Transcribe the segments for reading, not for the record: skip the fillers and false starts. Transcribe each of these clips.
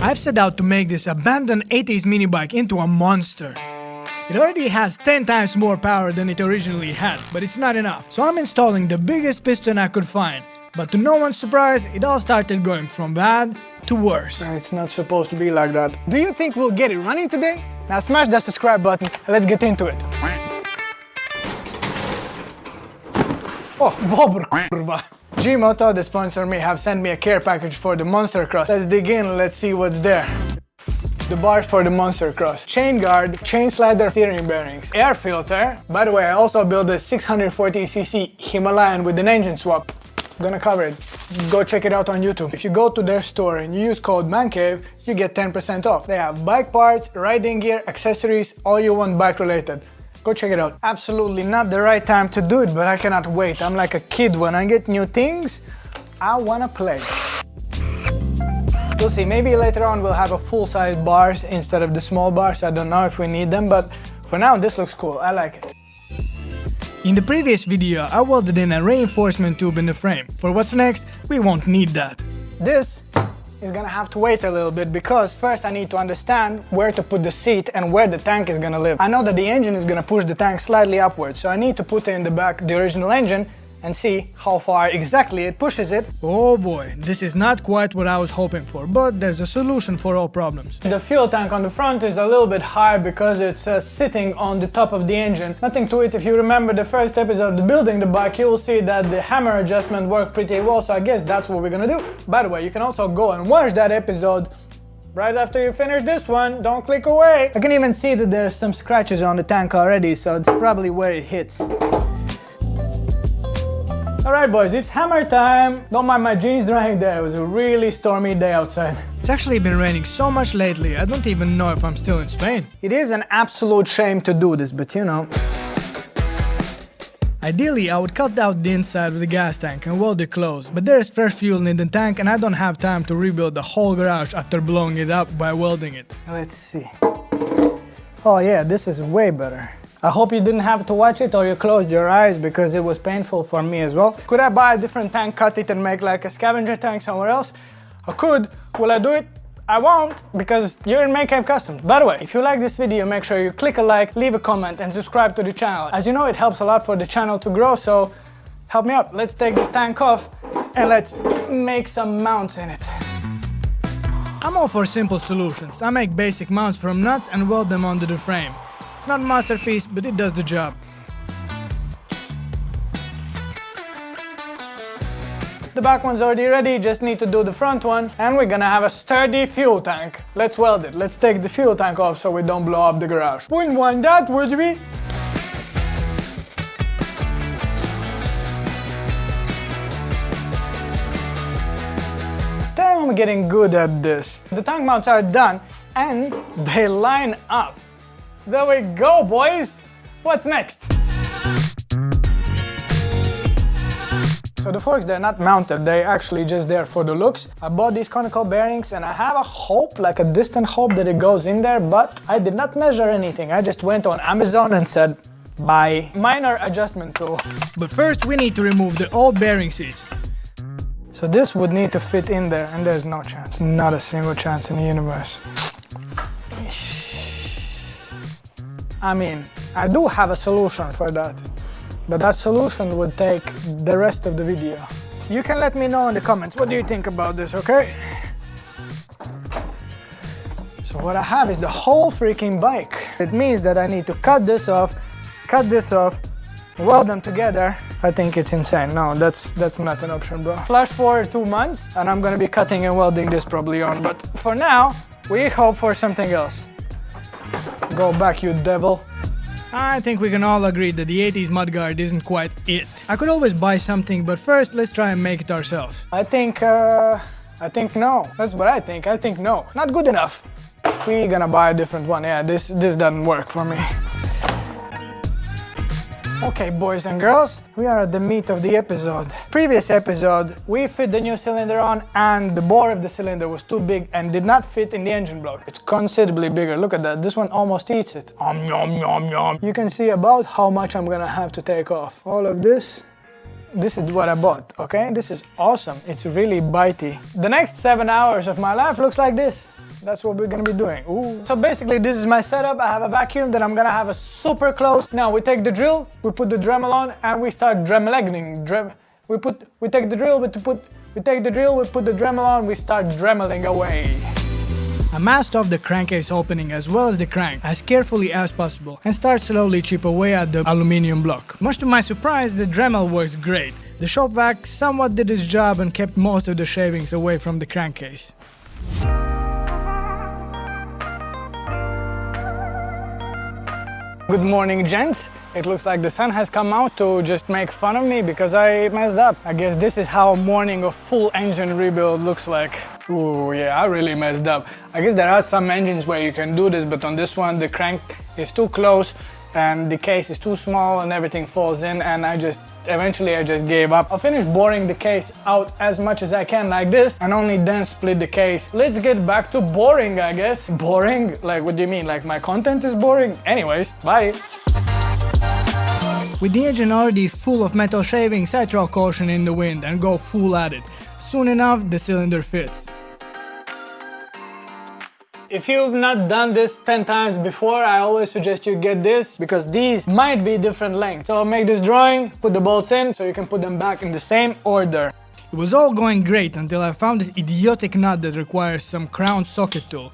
I've set out to make this abandoned 80s mini bike into a monster. It already has 10 times more power than it originally had, but it's not enough. So I'm installing the biggest piston I could find. But to no one's surprise, it all started going from bad to worse. It's not supposed to be like that. Do you think we'll get it running today? Now smash that subscribe button and let's get into it. Oh, bobber kurva. G-Moto, the sponsor me, have sent me a care package for the Monster Cross. Let's dig in, let's see what's there. The bars for the Monster Cross, chain guard, chain slider steering bearings, air filter. By the way, I also built a 640cc Himalayan with an engine swap. Gonna cover it. Go check it out on YouTube. If you go to their store and you use code MANCAVE, you get 10% off. They have bike parts, riding gear, accessories, all you want bike related. Go check it out. Absolutely not the right time to do it, but I cannot wait. I'm like a kid when I get new things, I wanna play. We'll see, maybe later on we'll have a full-size bars instead of the small bars. I don't know if we need them, but for now this looks cool. I like it. In the previous video, I welded in a reinforcement tube in the frame. For what's next, we won't need that. This is gonna have to wait a little bit because first I need to understand where to put the seat and where the tank is gonna live. I know that the engine is gonna push the tank slightly upwards, so I need to put in the back the original engine and see how far exactly it pushes it. Oh boy, this is not quite what I was hoping for, but there's a solution for all problems. The fuel tank on the front is a little bit high because it's sitting on the top of the engine. Nothing to it. If you remember the first episode of building the bike, you will see that the hammer adjustment worked pretty well, so I guess that's what we're gonna do. By the way, you can also go and watch that episode right after you finish this one. Don't click away. I can even see that there's some scratches on the tank already, so it's probably where it hits. Alright boys, it's hammer time. Don't mind my jeans drying there, it was a really stormy day outside. It's actually been raining so much lately, I don't even know if I'm still in Spain. It is an absolute shame to do this, but you know. Ideally, I would cut out the inside of the gas tank and weld it closed, but there's fresh fuel in the tank and I don't have time to rebuild the whole garage after blowing it up by welding it. Let's see. Oh yeah, this is way better. I hope you didn't have to watch it or you closed your eyes because it was painful for me as well. Could I buy a different tank, cut it and make like a scavenger tank somewhere else? I could. Will I do it? I won't, because you're in ManCave Customs. By the way, if you like this video, make sure you click a like, leave a comment and subscribe to the channel. As you know, it helps a lot for the channel to grow, so help me out. Let's take this tank off and let's make some mounts in it. I'm all for simple solutions. I make basic mounts from nuts and weld them onto the frame. It's not a masterpiece, but it does the job. The back one's already ready, just need to do the front one, and we're gonna have a sturdy fuel tank. Let's weld it. Let's take the fuel tank off so we don't blow up the garage. Wouldn't want that, would we? Damn, I'm getting good at this. The tank mounts are done, and they line up. There we go, boys! What's next? So the forks, they're not mounted, they're actually just there for the looks. I bought these conical bearings and I have a hope, like a distant hope that it goes in there, but I did not measure anything. I just went on Amazon and said, buy. Minor adjustment tool. But first we need to remove the old bearing seats. So this would need to fit in there and there's no chance, not a single chance in the universe. I mean, I do have a solution for that, but that solution would take the rest of the video. You can let me know in the comments, what do you think about this, okay? So what I have is the whole freaking bike. It means that I need to cut this off, weld them together. I think it's insane. No, that's not an option, bro. Flash forward 2 months and I'm gonna be cutting and welding this probably on, but for now, we hope for something else. Go back, you devil. I think we can all agree that the 80s mudguard isn't quite it. I could always buy something, but first let's try and make it ourselves. I think no. That's what I think. I think no. Not good enough. We're gonna buy a different one. Yeah, this doesn't work for me. Okay, boys and girls, we are at the meat of the episode. Previous episode, we fit the new cylinder on and the bore of the cylinder was too big and did not fit in the engine block. It's considerably bigger. Look at that. This one almost eats it. Yum, yum, yum. You can see about how much I'm gonna have to take off. All of this. This is what I bought, okay? This is awesome. It's really bitey. The next 7 hours of my life looks like this. that's what we're gonna be doing. Ooh. So basically this is my setup. I have a vacuum that I'm gonna have a super close. Now we take the drill, we put the Dremel on, and we start dremeling. We take the drill, we put the Dremel on, we start dremeling away. I masked off the crankcase opening as well as the crank as carefully as possible and start slowly chip away at the aluminium block. Much to my surprise, the Dremel works great. The shop vac somewhat did its job and kept most of the shavings away from the crankcase. Good morning, gents. It looks like the sun has come out to just make fun of me because I messed up. I guess this is how a morning of full engine rebuild looks like. Ooh, yeah, I really messed up. I guess there are some engines where you can do this, but on this one the crank is too close and the case is too small and everything falls in, and eventually I just gave up. I'll finish boring the case out as much as I can like this and only then split the case. Let's get back to boring, I guess. Boring? Like, what do you mean? Like my content is boring? Anyways, bye. With the engine already full of metal shavings, I throw caution in the wind and go full at it. Soon enough, the cylinder fits. If you've not done this 10 times before, I always suggest you get this because these might be different lengths. So make this drawing, put the bolts in so you can put them back in the same order. It was all going great until I found this idiotic nut that requires some crown socket tool.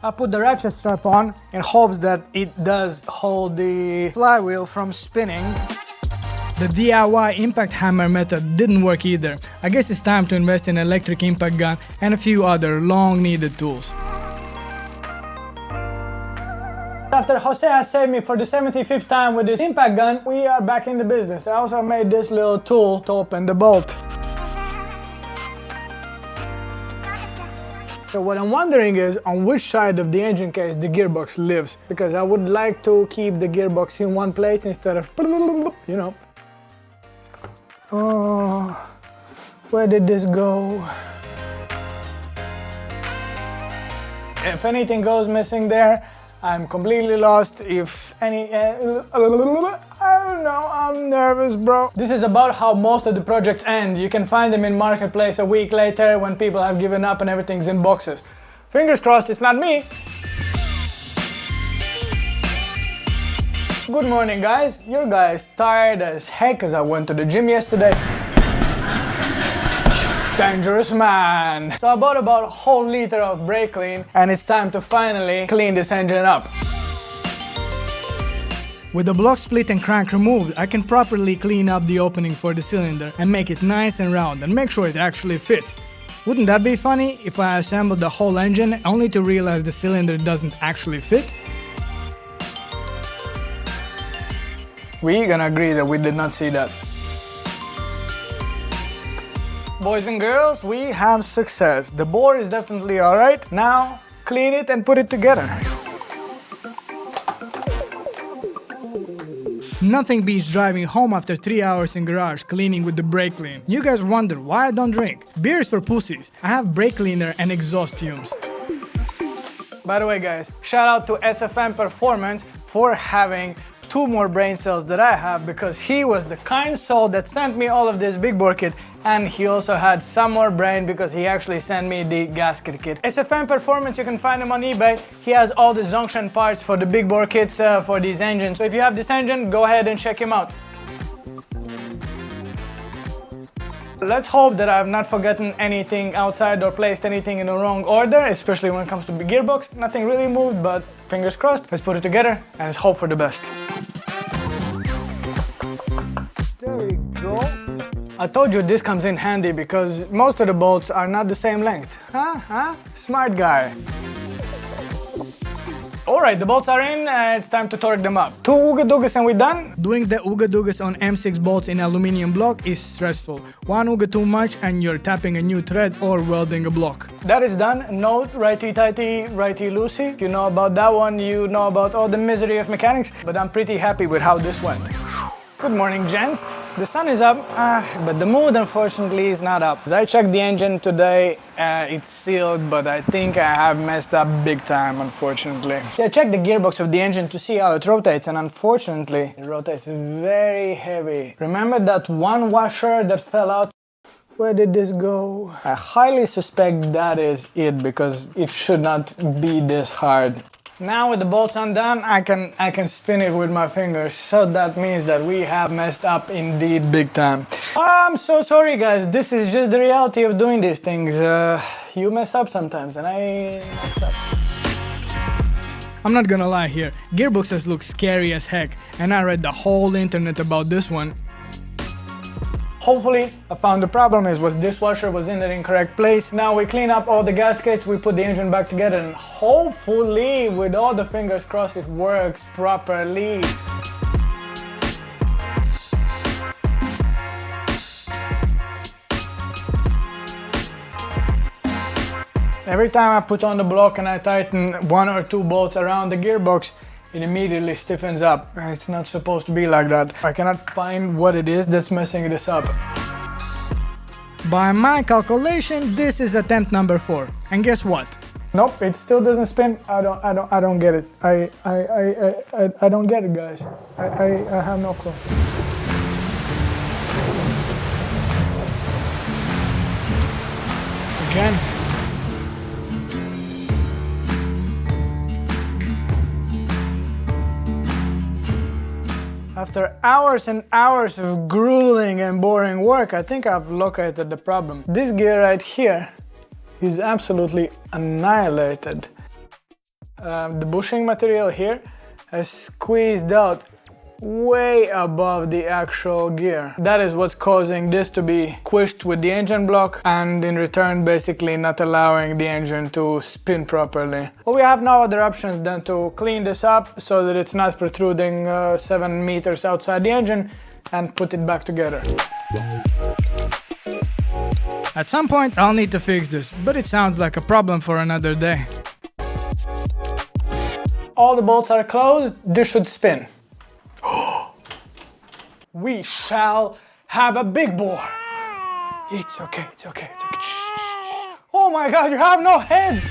I put the ratchet strap on in hopes that it does hold the flywheel from spinning. The DIY impact hammer method didn't work either. I guess it's time to invest in an electric impact gun and a few other long needed tools. After Jose has saved me for the 75th time with this impact gun, we are back in the business. I also made this little tool to open the bolt. So what I'm wondering is on which side of the engine case the gearbox lives, because I would like to keep the gearbox in one place instead of, you know. Oh, where did this go? If anything goes missing there, I'm completely lost. If any, I don't know, I'm nervous, bro. This is about how most of the projects end. You can find them in Marketplace a week later when people have given up and everything's in boxes. Fingers crossed it's not me. Good morning, guys. Your guys tired as heck because I went to the gym yesterday. Dangerous man. So I bought about a whole liter of brake clean and it's time to finally clean this engine up. With the block split and crank removed, I can properly clean up the opening for the cylinder and make it nice and round and make sure it actually fits. Wouldn't that be funny if I assembled the whole engine only to realize the cylinder doesn't actually fit? We're gonna agree that we did not see that. Boys and girls, we have success. The bore is definitely alright. Now, clean it and put it together. Nothing beats driving home after 3 hours in garage cleaning with the brake clean. You guys wonder why I don't drink. Beer is for pussies. I have brake cleaner and exhaust fumes. By the way, guys, shout out to SFM Performance for having 2 more brain cells that I have, because he was the kind soul that sent me all of this big bore kit, and he also had some more brain because he actually sent me the gasket kit. SFM Performance, you can find him on eBay. He has all the Zongshen parts for the big bore kits for these engines. So if you have this engine, go ahead and check him out. Let's hope that I have not forgotten anything outside or placed anything in the wrong order, especially when it comes to the gearbox. Nothing really moved, but fingers crossed. Let's put it together and let's hope for the best. There we go. I told you this comes in handy because most of the bolts are not the same length. Smart guy. Alright, the bolts are in, it's time to torque them up. 2 Ooga Doogas and we're done. Doing the Ooga Doogas on M6 bolts in aluminum block is stressful. 1 Ooga too much and you're tapping a new thread or welding a block. That is done. Note, righty tighty, righty loosey. If you know about that one, you know about all the misery of mechanics, but I'm pretty happy with how this went. Good morning, gents. The sun is up, but the mood unfortunately is not up. As I checked the engine today, it's sealed, but I think I have messed up big time, unfortunately. So I checked the gearbox of the engine to see how it rotates, and unfortunately, it rotates very heavy. Remember that one washer that fell out? Where did this go? I highly suspect that is it, because it should not be this hard. Now with the bolts undone, I can spin it with my fingers, so that means that we have messed up indeed big time. I'm so sorry guys, this is just the reality of doing these things. You mess up sometimes, and I messed up. I'm not gonna lie here, gearboxes look scary as heck, and I read the whole internet about this one. Hopefully, I found the problem is was dishwasher was in the incorrect place. Now we clean up all the gaskets, we put the engine back together, and hopefully, with all the fingers crossed, it works properly. Every time I put on the block and I tighten 1 or 2 bolts around the gearbox, it immediately stiffens up. It's not supposed to be like that. I cannot find what it is that's messing this up. By my calculation, this is attempt number 4. And guess what? Nope, it still doesn't spin. I don't get it. I don't get it, guys. I have no clue. Again. After hours and hours of grueling and boring work, I think I've located the problem. This gear right here is absolutely annihilated. The bushing material here has squeezed out way above the actual gear. That is what's causing this to be squished with the engine block, and in return basically not allowing the engine to spin properly. Well, we have no other options than to clean this up so that it's not protruding 7 meters outside the engine, and put it back together. At some point I'll need to fix this, but it sounds like a problem for another day. All the bolts are closed, this should spin. We shall have a big bore. It's okay, it's okay, it's okay. Shh. Oh my god, you have no head!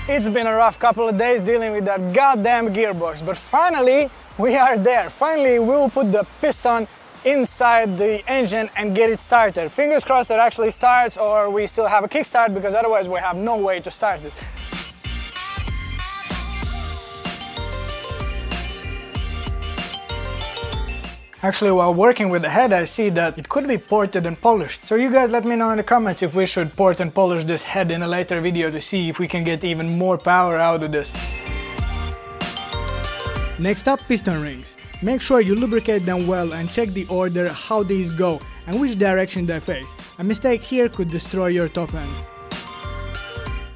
It's been a rough couple of days dealing with that goddamn gearbox, but finally we are there. Finally we'll put the piston inside the engine and get it started. Fingers crossed it actually starts, or we still have a kickstart, because otherwise we have no way to start it. Actually, while working with the head, I see that it could be ported and polished. So you guys let me know in the comments if we should port and polish this head in a later video to see if we can get even more power out of this. Next up, piston rings. Make sure you lubricate them well and check the order how these go and which direction they face. A mistake here could destroy your top end.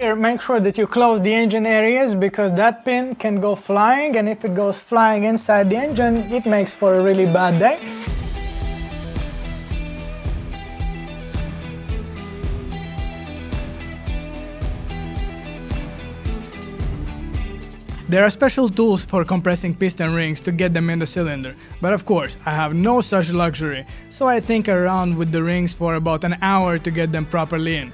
Here, make sure that you close the engine areas, because that pin can go flying, and if it goes flying inside the engine, it makes for a really bad day. There are special tools for compressing piston rings to get them in the cylinder, but of course I have no such luxury, so I think around with the rings for about an hour to get them properly in.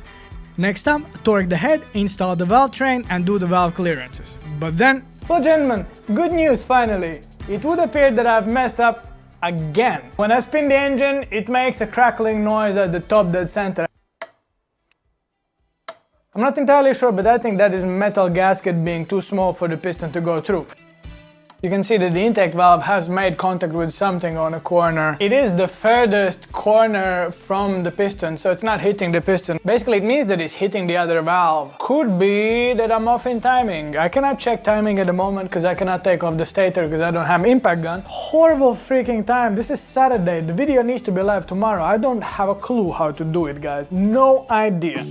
Next up, torque the head, install the valve train and do the valve clearances. But then... Well gentlemen, good news finally! It would appear that I've messed up again. When I spin the engine, it makes a crackling noise at the top dead center. I'm not entirely sure, but I think that is metal gasket being too small for the piston to go through. You can see that the intake valve has made contact with something on a corner. It is the furthest corner from the piston, so it's not hitting the piston. Basically, it means that it's hitting the other valve. Could be that I'm off in timing. I cannot check timing at the moment because I cannot take off the stator because I don't have impact gun. Horrible freaking time. This is Saturday. The video needs to be live tomorrow. I don't have a clue how to do it, guys. No idea.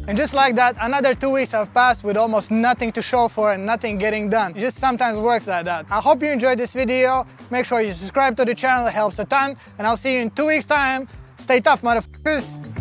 And just like that, another 2 weeks have passed with almost nothing to show for and nothing getting done. It just sometimes works like that. I hope you enjoyed this video. Make sure you subscribe to the channel, it helps a ton. And I'll see you in 2 weeks' time. Stay tough, motherfuckers.